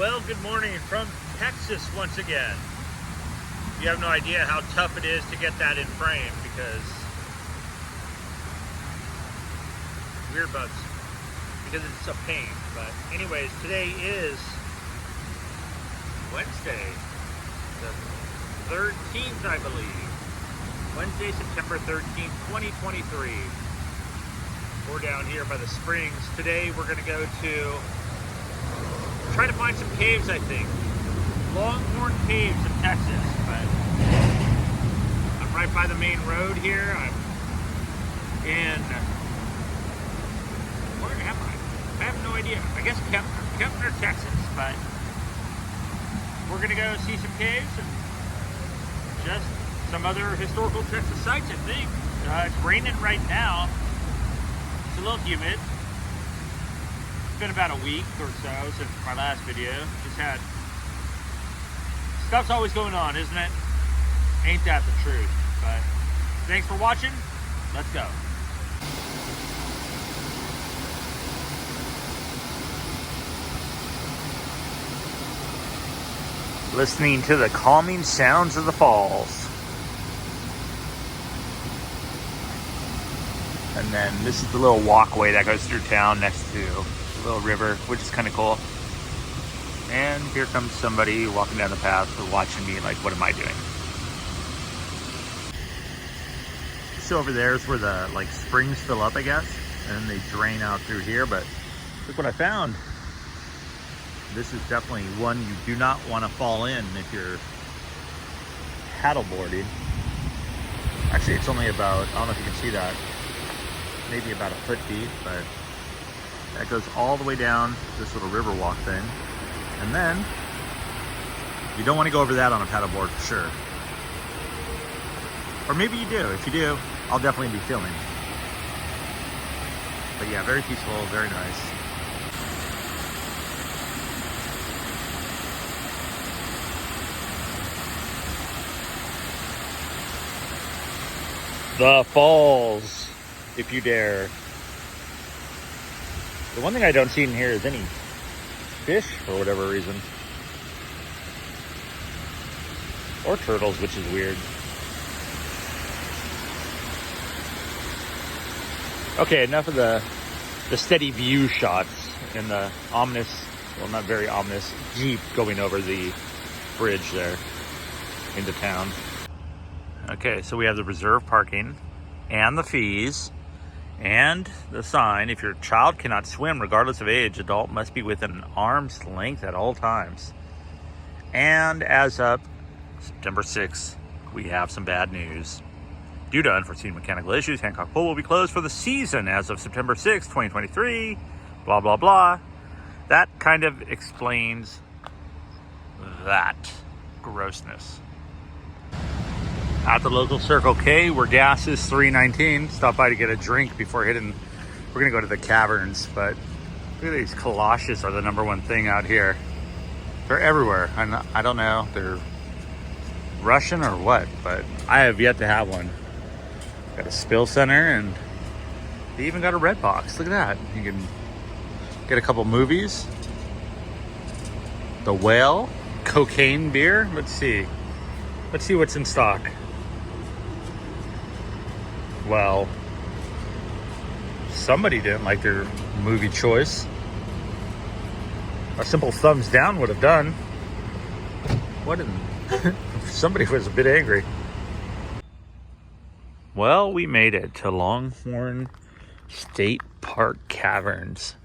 Well, good morning from Texas once again. You have no idea how tough it is to get that in frame because weird bugs, because it's a pain. But anyways, today is Wednesday, the 13th, I believe. Wednesday, September 13th, 2023. We're down here by the springs. Today we're gonna go to try to find some caves, I think. Longhorn Caves in Texas, but I'm right by the main road here. I'm in, where am I? I have no idea. I guess Kempner, Texas, but we're gonna go see some caves and just some other historical Texas sites, I think. It's raining right now. It's a little humid. It's been about a week or so since my last video. Just had stuff's always going on, isn't it? Ain't that the truth? But thanks for watching. Let's go. Listening to the calming sounds of the falls. And then this is the little walkway that goes through town next to the little river, which is kind of cool. And here comes somebody walking down the path watching me like, what am I doing? So over there is where the springs fill up, I guess. And then they drain out through here, but look what I found. This is definitely one you do not want to fall in if you're paddleboarding. Actually, it's only about, I don't know if you can see that, maybe about a foot deep, but that goes all the way down this little river walk thing. And then you don't want to go over that on a paddleboard for sure. Or maybe you do. If you do, I'll definitely be filming. But yeah, very peaceful, very nice. The falls, if you dare. The one thing I don't see in here is any fish for whatever reason. Or turtles, which is weird. Okay, enough of the steady view shots and the ominous, well, not very ominous, Jeep going over the bridge there into town. Okay, so we have the reserve parking and the fees and the sign. If your child cannot swim, regardless of age, adult must be within an arm's length at all times. And as of September 6th, we have some bad news. Due to unforeseen mechanical issues, Hancock Pool will be closed for the season as of September 6th, 2023. Blah, blah, blah. That kind of explains that grossness. At the local Circle K, where gas is $3.19. Stop by to get a drink before hitting. We're gonna go to the caverns, but look at these galoshes are the #1 thing out here. They're everywhere, and I don't know if they're Russian or what, but I have yet to have one. Got a spill center, and they even got a red box. Look at that. You can get a couple movies. The Whale, cocaine beer. Let's see what's in stock. Well, somebody didn't like their movie choice. A simple thumbs down would have done. Somebody was a bit angry. Well, we made it to Longhorn State Park Caverns.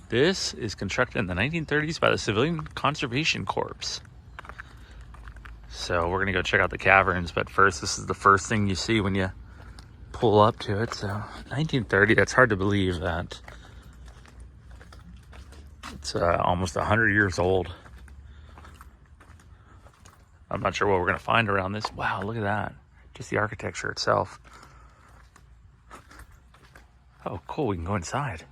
This is constructed in the 1930s by the Civilian Conservation Corps. So we're gonna go check out the caverns, but first, this is the first thing you see when you pull up to it. So 1930, that's hard to believe that it's almost 100 years old. I'm not sure what we're gonna find around this. Wow, look at that. Just the architecture itself. Oh, cool, we can go inside.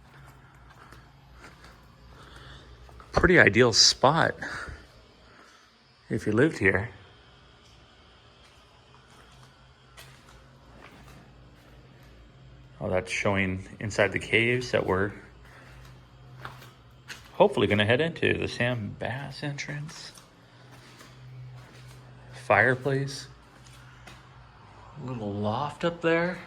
Pretty ideal spot if you lived here. Oh, that's showing inside the caves that were hopefully gonna head into the Sam Bass entrance. Fireplace. Little loft up there.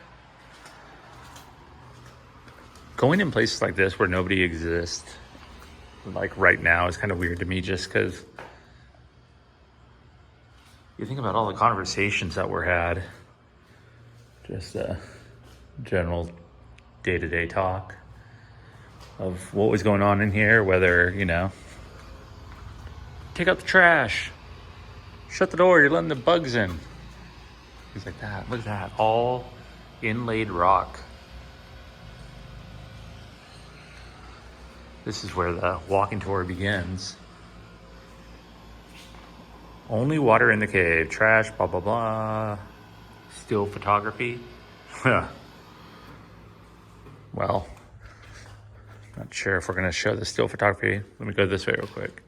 Going in places like this where nobody exists, like right now, is kind of weird to me just because you think about all the conversations that were had, just general day-to-day talk of what was going on in here, whether, you know, take out the trash, shut the door, you're letting the bugs in. Things like that. Look at that, all inlaid rock. This is where the walking tour begins. Only water in the cave, trash, blah, blah, blah. Still photography. Well, not sure if we're gonna show the still photography. Let me go this way real quick.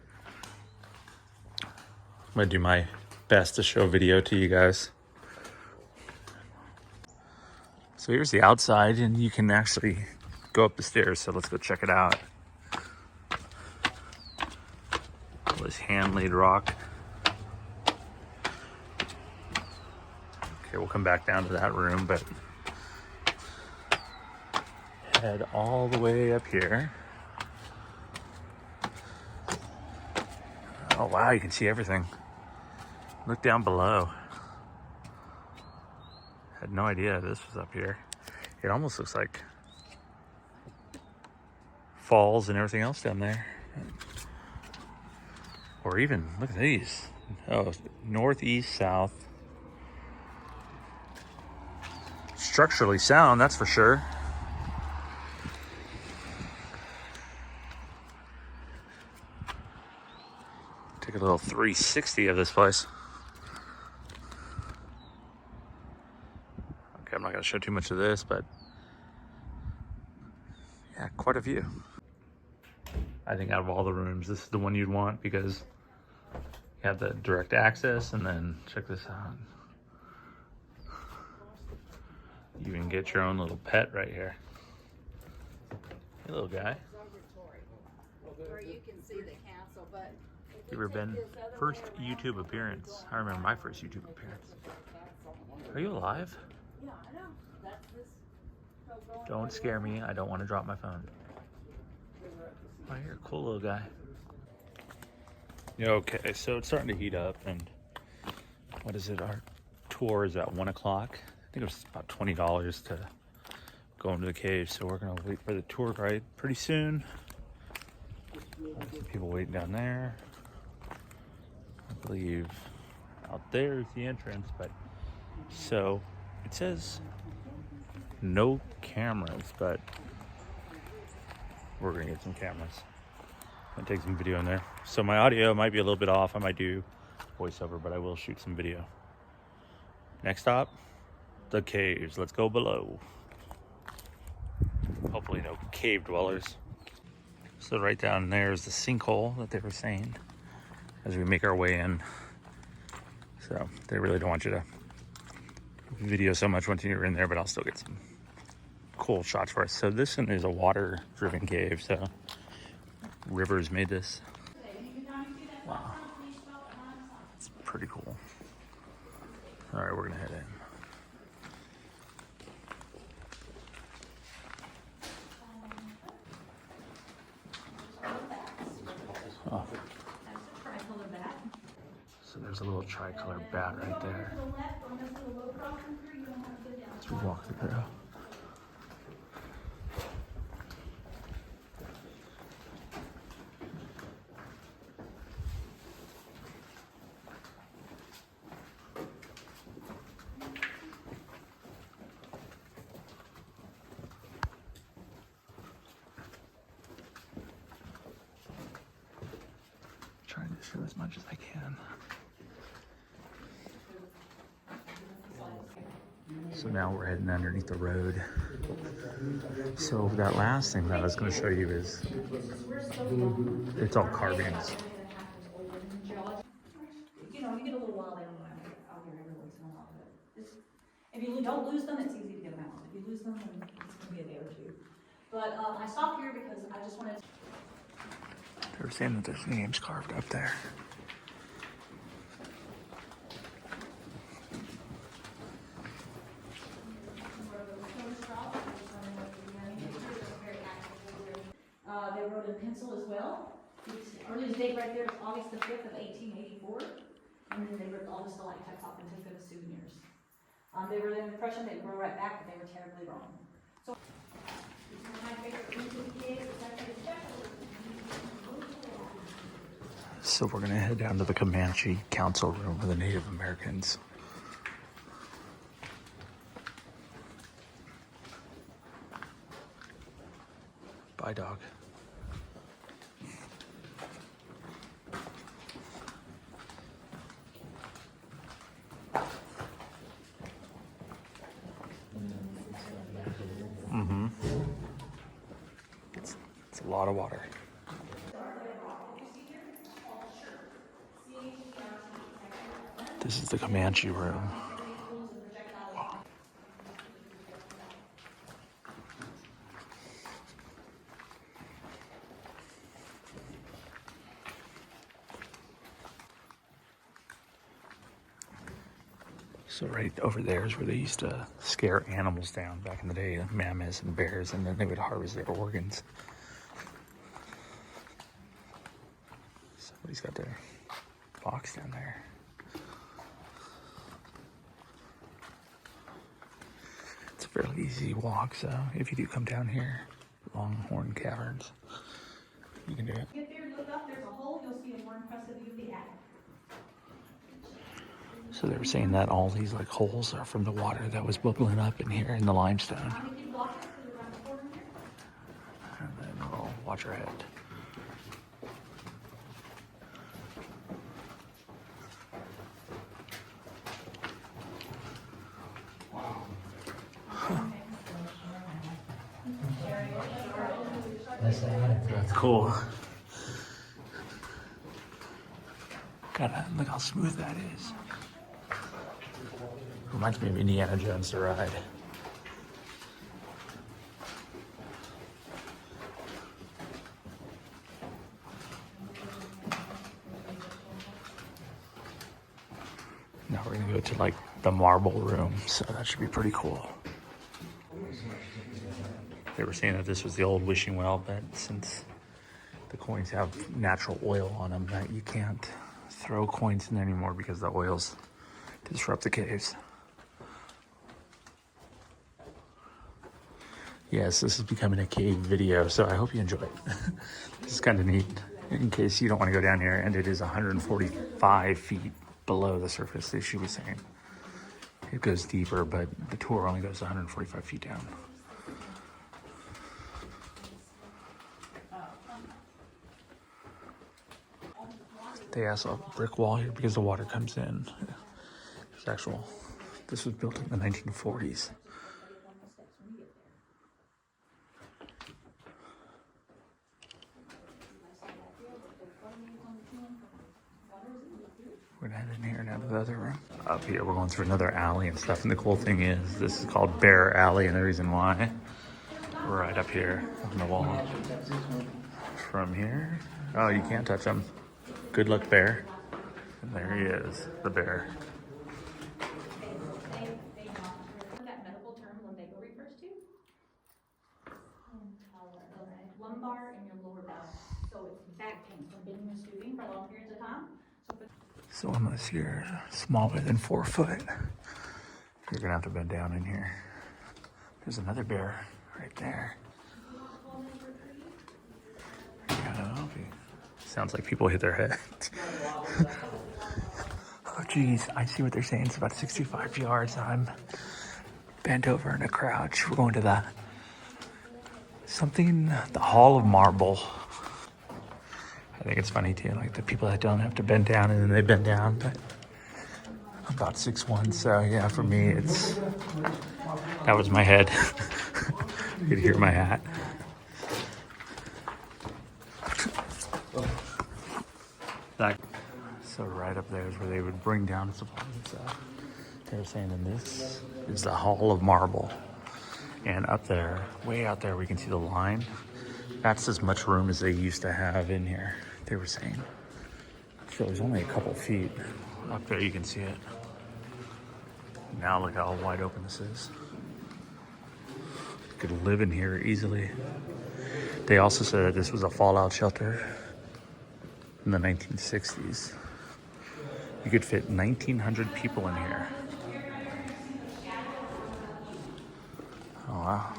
I'm gonna do my best to show video to you guys. So here's the outside, and you can actually go up the stairs. So let's go check it out. All this hand-laid rock. Okay, we'll come back down to that room, but head all the way up here. Oh wow, you can see everything. Look down below. Had no idea this was up here. It almost looks like falls and everything else down there. Or even, look at these. Oh, northeast, south. Structurally sound, that's for sure. Take a little 360 of this place. Okay, I'm not gonna show too much of this, but yeah, quite a view. I think out of all the rooms, this is the one you'd want because you have the direct access, and then check this out. You can get your own little pet right here. Hey, little guy. Where you can see the castle, but You ever been? First YouTube appearance. I remember my first YouTube appearance. Are you alive? yeah, I know. That's this. Don't scare me. I don't want to drop my phone. Oh, you're a cool little guy. Yeah, okay, so it's starting to heat up, and what is it? Our tour is at 1 o'clock. I think it was about $20 to go into the cave, so we're gonna wait for the tour guide pretty soon. There's people waiting down there. I believe out there is the entrance, but so it says no cameras, but we're gonna get some cameras and take some video in there. So my audio might be a little bit off. I might do voiceover, but I will shoot some video. Next stop, the caves. Let's go below. Hopefully no cave dwellers. So right down there is the sinkhole that they were saying as we make our way in. So they really don't want you to video so much once you're in there, but I'll still get some cool shots for us. So this one is a water driven cave, so rivers made this. Wow, it's pretty cool. All right, we're gonna head in. Oh. So there's a little tricolor bat right there. Let's walk through. Trying to show as much as I can. So now we're heading underneath the road. So that last thing that I was going to show you is, it's all carvings. You know, you get a little wild animal out here every once in a while, but if you don't lose them, it's easy to get them out. If you lose them, then it's going to be a day or two. But I stopped here because I just wanted to... They were saying that there's names carved up there. They wrote in pencil as well. The earliest date right there is August the 5th of 1884. And then they ripped all the stalactites off and took them as souvenirs. They were the impression they'd grow right back, but they were terribly wrong. So, these are my favorite rooms of the cave. It's actually special. So we're gonna head down to the Comanche Council Room with the Native Americans. Bye, dog. It's a lot of water. This is the Comanche room. So right over there is where they used to scare animals down back in the day, mammoths and bears, and then they would harvest their organs. Somebody's got their box down there. It's a fairly easy walk, so if you do come down here, Longhorn Caverns, you can do it. Get there, look up, there's a hole, you'll see a more impressive view of the attic. So they were saying that all these like holes are from the water that was bubbling up in here in the limestone. And then we'll watch our head. That's cool. Gotta look how smooth that is. Reminds me of Indiana Jones to ride. Now we're gonna go to like the marble room, so that should be pretty cool. They were saying that this was the old wishing well, but since the coins have natural oil on them, that you can't throw coins in there anymore because the oils disrupt the caves. Yes, this is becoming a cave video, so I hope you enjoy it. This is kind of neat, in case you don't want to go down here, and it is 145 feet below the surface, as she was saying. It goes deeper, but the tour only goes 145 feet down. They also have a brick wall here because the water comes in. This was built in the 1940s. We're gonna head in here and out of the other room. Up here, we're going through another alley and stuff. And the cool thing is, this is called Bear Alley, and the reason why, we're right up here on the wall. From here, oh, you can't touch him. Good luck, bear. And there he is, the bear. That medical term lumbago refers to? Lumbar and your lower back. So it's back pain from bending and stooping for long periods of time. So unless you're smaller than 4 foot, you're gonna have to bend down in here. There's another bear right there. Sounds like people hit their heads. Oh geez, I see what they're saying. It's about 65 yards. I'm bent over in a crouch. We're going to the Hall of Marble. I think it's funny too, like the people that don't have to bend down and then they bend down, but I'm about 6'1", so yeah, for me that was my head. You could hear my hat. So right up there is where they would bring down supplies and stuff. They were saying that this is the Hall of Marble. And up there, way out there, we can see the line. That's as much room as they used to have in here. they were saying. So it was only a couple feet. Up there you can see it. Now look how wide open this is. You could live in here easily. They also said that this was a fallout shelter in the 1960s. You could fit 1,900 people in here. Oh, wow.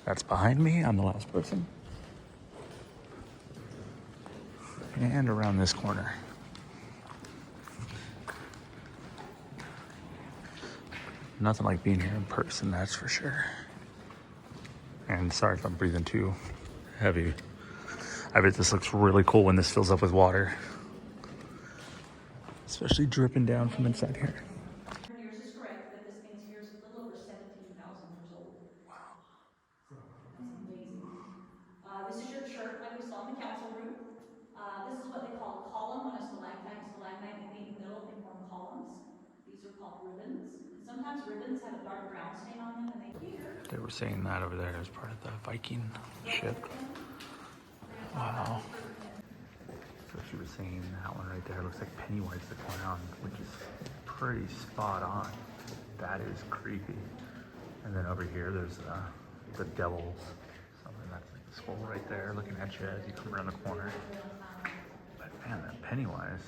That's behind me. I'm the last person. And around this corner. Nothing like being here in person, that's for sure. And sorry if I'm breathing too heavy. I bet this looks really cool when this fills up with water. Especially dripping down from inside here. Yours is correct, that this thing here is a little over 17,000 years old. Wow. That's amazing. This is your chert, like we saw in the council room. This is what they call a column. When a stalactite and stalagmite they meet in the middle, they form columns. These are called ribbons. And sometimes ribbons have a dark brown stain on them, and they were saying that over there as part of the Viking ship. Wow. So she was saying that one right there looks like Pennywise the Clown, which is pretty spot on. That is creepy. And then over here there's the devils. Something that's like the skull right there looking at you as you come around the corner. But man, that Pennywise.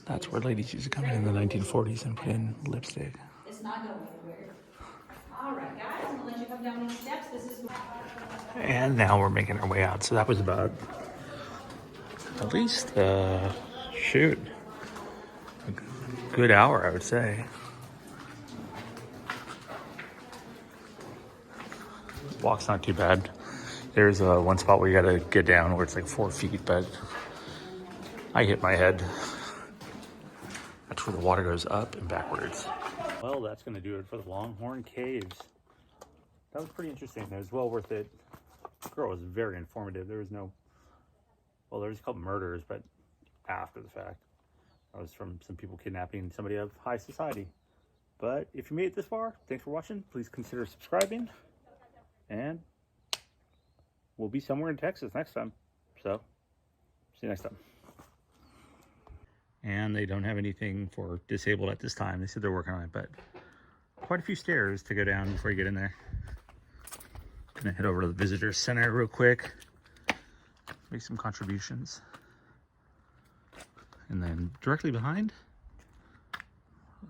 That's where ladies used to come in the 1940s and put in lipstick. It's not going anywhere. All right, guys, I'm gonna let you come down these steps. This is. And now we're making our way out. So that was about at least shoot, a good hour, I would say. Walk's not too bad. There's one spot where you gotta get down where it's like 4 feet, but I hit my head. That's where the water goes up and backwards. Well, that's gonna do it for the Longhorn Caves. That was pretty interesting. It was well worth it. The girl was very informative. There was no, well, there was a couple murders, but after the fact. That was from some people kidnapping somebody of high society. But if you made it this far, thanks for watching. Please consider subscribing. And we'll be somewhere in Texas next time. So, see you next time. And they don't have anything for disabled at this time. They said they're working on it, but quite a few stairs to go down before you get in there. Gonna head over to the visitor center real quick, make some contributions. And then directly behind,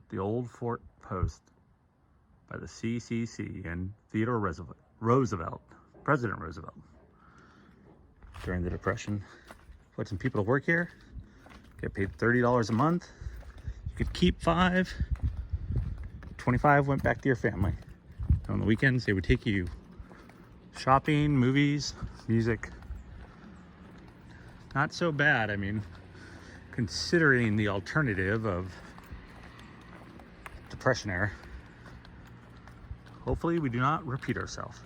the old fort post by the CCC and Theodore Roosevelt, President Roosevelt. During the Depression, put some people to work here, get paid $30 a month. You could keep 5, 25 went back to your family. And on the weekends, they would take you shopping, movies, music. Not so bad. I mean, considering the alternative of Depression era. Hopefully we do not repeat ourselves.